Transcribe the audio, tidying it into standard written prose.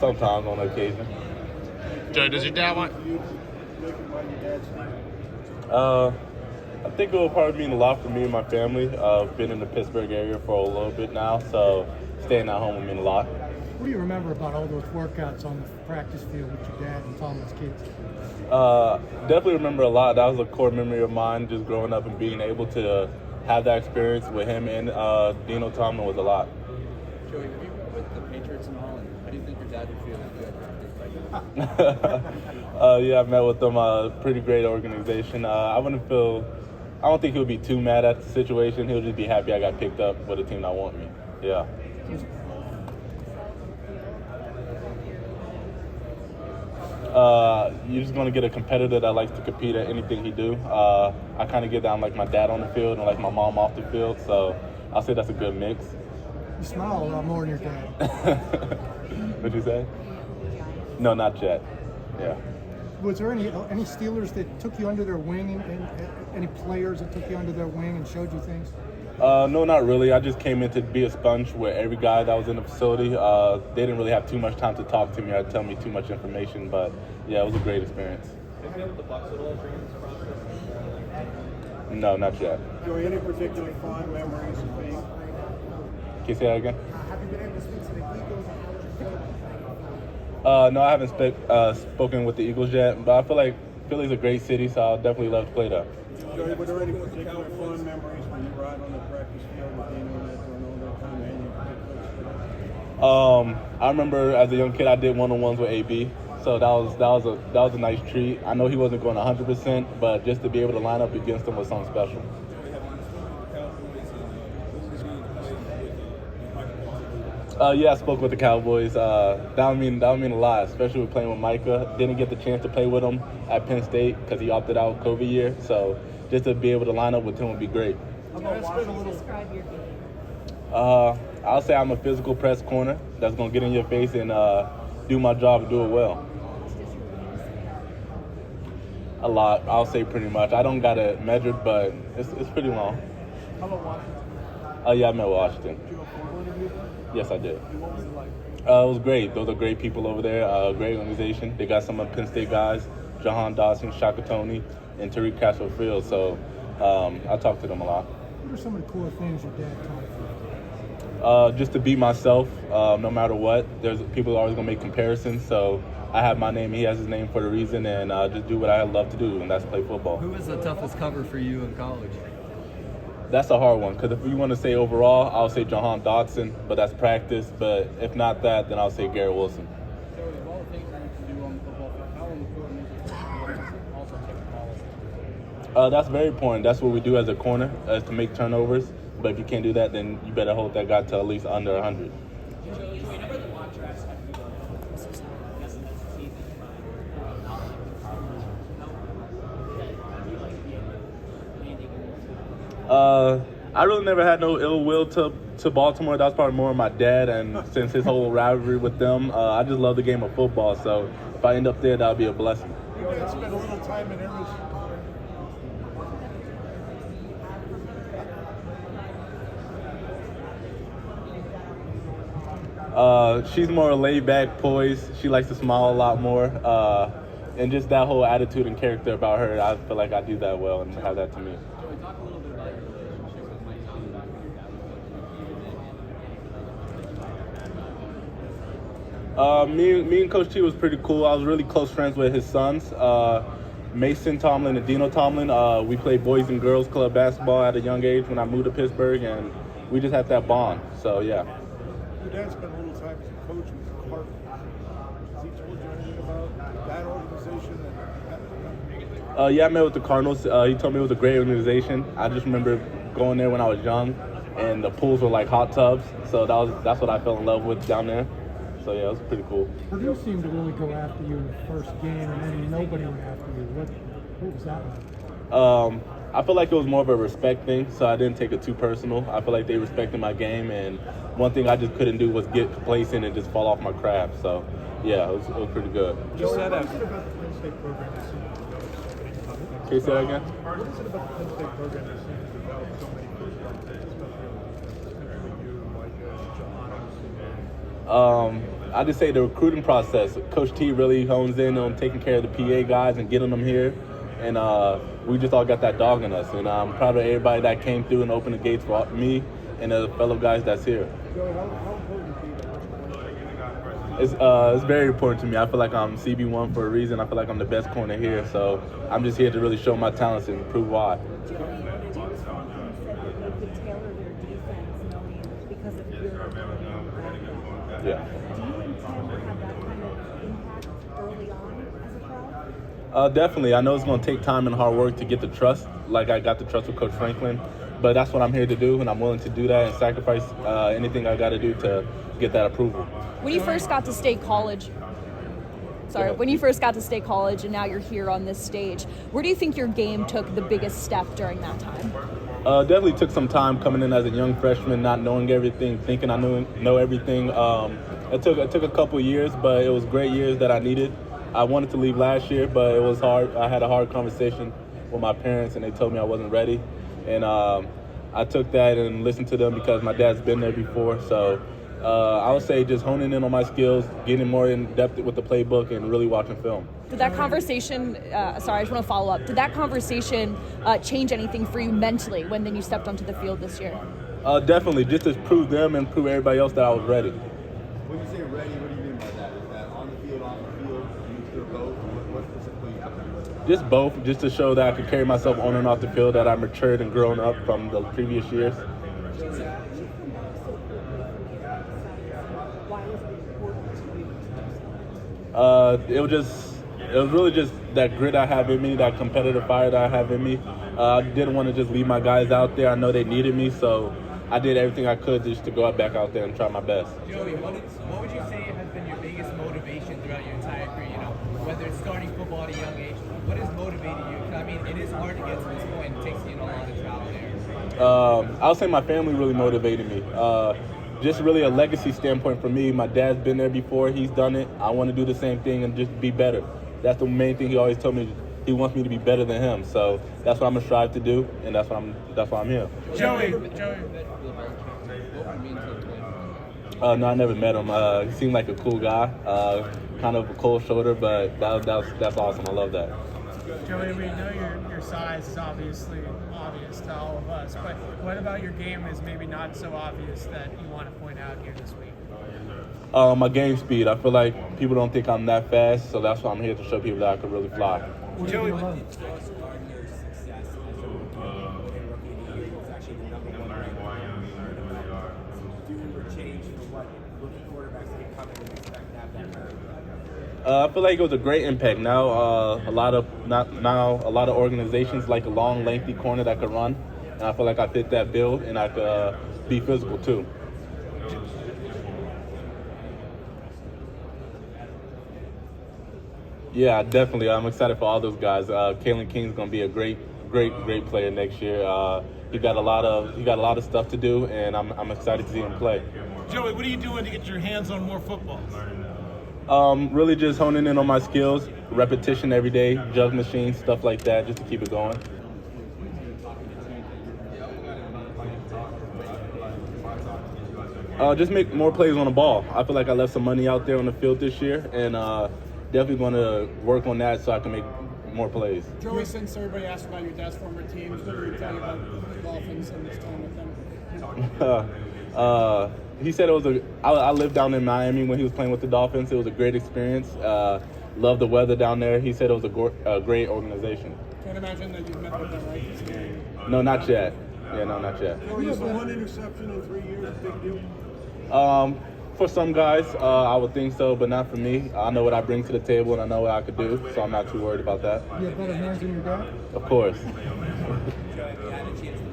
Sometimes on occasion. Joe, does your dad want? I think it will probably mean a lot for me and my family. I've been in the Pittsburgh area for a little bit now, so staying at home will mean a lot. What do you remember about all those workouts on the practice field with your dad and Tomlin's kids? Definitely remember a lot. That was a core memory of mine, just growing up and being able to have that experience with him and Dino Tomlin was a lot. Joey, have you been with the Patriots and all, and how do you think your dad would feel if you had drafted? Yeah, I met with them. Pretty great organization. I don't think he'll be too mad at the situation. He'll just be happy I got picked up with a team that want me. Yeah. You're just going to get a competitor that likes to compete at anything he do. I kind of get down like my dad on the field and like my mom off the field, so I'll say that's a good mix. You smile a lot more than your dad. What'd you say? No, not yet. Yeah. Was there any Steelers that took you under their wing, and any players that took you under their wing and showed you things? No, not really. I just came in to be a sponge with every guy that was in the facility. They didn't really have too much time to talk to me or tell me too much information, but yeah, it was a great experience. Have you been with the Bucs at all during this process? No, not yet. Joey, any particular fond memories of being? Can you say that again? Have you been able to speak to the Eagles? No, I haven't spoken with the Eagles yet, but I feel like Philly's a great city, so I'll definitely love to play there. Joey, were there any particular fond memories when you ride on the practice field with Dino and all that time? Any I remember as a young kid, I did one-on-ones with AB, so that was a nice treat. I know he wasn't going 100%, but just to be able to line up against him was something special. Yeah, I spoke with the Cowboys. That would mean a lot, especially with playing with Micah. Didn't get the chance to play with him at Penn State because he opted out COVID year. So just to be able to line up with him would be great. Describe your game. I'll say I'm a physical press corner that's gonna get in your face and do my job and do it well. A lot. I'll say pretty much. I don't got it measured, but it's pretty long. How about Washington? Yeah, I met Washington. Did you have a formal interview? Yes, I did. And what was it like? It was great. Those are great people over there. Great organization. They got some of Penn State guys, Jahan Dawson, Shaka Toney, and Tariq Castro-Fields. So I talked to them a lot. What are some of the core things your dad taught you? Just to be myself, no matter what. There's people are always gonna make comparisons. So I have my name, he has his name for a reason, and just do what I love to do, and that's play football. Who was the toughest cover for you in college? That's a hard one, because if you want to say overall, I'll say Jahan Dotson, but that's practice. But if not that, then I'll say Garrett Wilson. Joey, of all the things that you can do on the football field, how important is it to also take the ball? That's very important. That's what we do as a corner, is to make turnovers. But if you can't do that, then you better hold that guy to at least under 100. I really never had no ill will to Baltimore. That was probably more my dad, and since his whole rivalry with them, I just love the game of football. So if I end up there, that'll be a blessing. You did spend a little time in Arizona. She's more laid back, poised. She likes to smile a lot more. And just that whole attitude and character about her, I feel like I do that well and have that to me. Joey, talk a little bit about your relationship with Mike Tomlin. Me and Coach T was pretty cool. I was really close friends with his sons, Mason Tomlin and Dino Tomlin. We played boys and girls club basketball at a young age when I moved to Pittsburgh, and we just had that bond. So, yeah. Your dad spent a little time as a coach with the Cardinals. Has he told you anything about that organization? Yeah, I met with the Cardinals. He told me it was a great organization. I just remember going there when I was young, and the pools were like hot tubs. So that's what I fell in love with down there. So yeah, it was pretty cool. Purdue seemed to really go after you in the first game, and then nobody went after you. What was that like? I feel like it was more of a respect thing, so I didn't take it too personal. I feel like they respected my game, and one thing I just couldn't do was get complacent and just fall off my craft. So yeah, it was pretty good. You said that. What is it about the Penn State program that seems to develop so many tough players? Can you say that again? What is it about the Penn State program that seems to develop so many first-round picks, especially you, Micah, John? I just say the recruiting process. Coach T really hones in on taking care of the PA guys and getting them here. And we just all got that dog in us. And I'm proud of everybody that came through and opened the gates for me and the fellow guys that's here. Joey, how important is it? It's very important to me. I feel like I'm CB1 for a reason. I feel like I'm the best corner here. So I'm just here to really show my talents and prove why. Joey, James Franklin said that they could tailor their defense knowing because of your ability and background. Yeah. Do you intend to have that kind of impact early on as a pro? Definitely. I know it's going to take time and hard work to get the trust, like I got the trust with Coach Franklin. But that's what I'm here to do, and I'm willing to do that and sacrifice anything I got to do to get that approval. When you first got to State College, when you first got to State College and now you're here on this stage, where do you think your game took the biggest step during that time? Definitely took some time coming in as a young freshman, not knowing everything, thinking I know everything. It took a couple years, but it was great years that I needed. I wanted to leave last year, but it was hard. I had a hard conversation with my parents, and they told me I wasn't ready. And I took that and listened to them because my dad's been there before. So I would say just honing in on my skills, getting more in depth with the playbook, and really watching film. Did that conversation, I just want to follow up, did that conversation change anything for you mentally when then you stepped onto the field this year? Definitely, just to prove them and prove everybody else that I was ready. When you say ready, what do you mean by that? Is that on the field, off the field? Do you still both? What specifically you talking about? Just both, just to show that I could carry myself on and off the field, that I matured and grown up from the previous years. It was really just that grit I have in me, that competitive fire that I have in me. I didn't want to just leave my guys out there. I know they needed me, so I did everything I could just to go back out there and try my best. Joey, what would you say has been your biggest motivation throughout your entire career? You know, whether it's starting football at a young age, what has motivated you? 'Cause, I mean, it is hard to get to this point. It takes a lot of trial there. I would say my family really motivated me. Just really a legacy standpoint for me. My dad's been there before. He's done it. I want to do the same thing and just be better. That's the main thing he always told me. He wants me to be better than him. So that's what I'm gonna strive to do, and that's why I'm here. Joey. No, I never met him. He seemed like a cool guy. Kind of a cold shoulder, but that's awesome. I love that. Joey, we know your size is obviously obvious to all of us, but what about your game is maybe not so obvious that you want to point out here this week? My game speed. I feel like people don't think I'm that fast, so that's why I'm here to show people that I can really fly. Joey, I feel like it was a great impact. Now, a lot of organizations like a long, lengthy corner that could run, and I feel like I fit that build, and I could be physical too. Yeah, definitely. I'm excited for all those guys. Kalen King's gonna be a great player next year. He got a lot of stuff to do, and I'm excited to see him play. Joey, what are you doing to get your hands on more footballs? Really just honing in on my skills, repetition every day, jug machine, stuff like that, just to keep it going. Just make more plays on the ball. I feel like I left some money out there on the field this year, and definitely going to work on that so I can make more plays. Joey, since everybody asked about your dad's former teams, what did he tell you about the Dolphins and his time with them? He said I lived down in Miami when he was playing with the Dolphins. It was a great experience. Loved the weather down there. He said it was a great organization. Can't imagine that you've met with them, right? No, not yet. Yeah, no, not yet. You have one interception in 3 years, big deal. For some guys, I would think so, but not for me. I know what I bring to the table, and I know what I could do, so I'm not too worried about that. You have better hands than your dad? Of course. Joey, if you had a chance to